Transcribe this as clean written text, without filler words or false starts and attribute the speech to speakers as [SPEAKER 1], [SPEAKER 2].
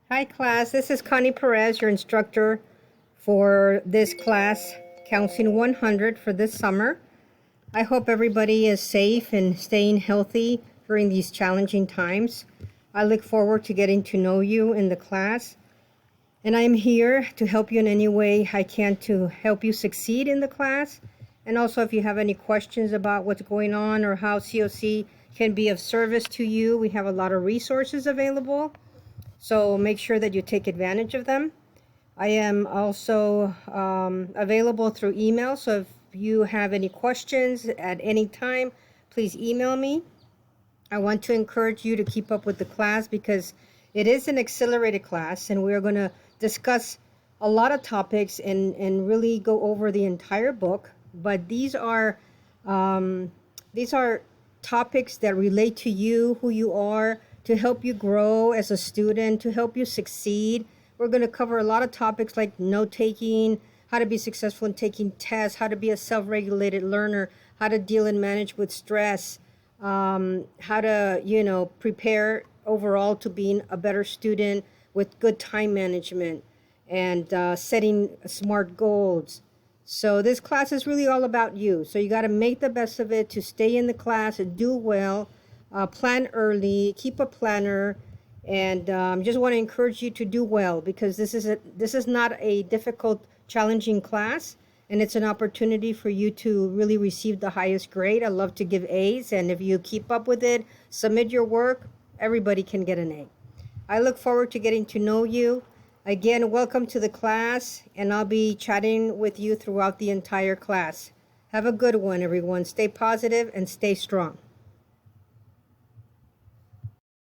[SPEAKER 1] Hi class, this is Connie Perez, your instructor for this class, Counseling 100 for this summer. I hope everybody is safe and staying healthy during these challenging times. I look forward to getting to know you in the class. And I'm here to help you in any way I can to help you succeed in the class. And also if you have any questions about what's going on or how COC can be of service to you, we have a lot of resources available. So make sure that you take advantage of them. I am also available through email. So if you have any questions at any time, please email me. I want to encourage you to keep up with the class because it is an accelerated class and we're going to discuss a lot of topics and really go over the entire book. But these are topics that relate to you, who you are, to help you grow as a student, to help you succeed. We're going to cover a lot of topics like note-taking, how to be successful in taking tests, how to be a self-regulated learner, how to deal and manage with stress, how to, prepare overall to being a better student with good time management and setting smart goals. So this class is really all about you. So you got to make the best of it to stay in the class and do well, plan early, keep a planner, and just want to encourage you to do well because this is not a difficult, challenging class, and it's an opportunity for you to really receive the highest grade. I love to give A's, and if you keep up with it, submit your work, everybody can get an A. I look forward to getting to know you. Again, welcome to the class, and I'll be chatting with you throughout the entire class. Have a good one, everyone. Stay positive and stay strong.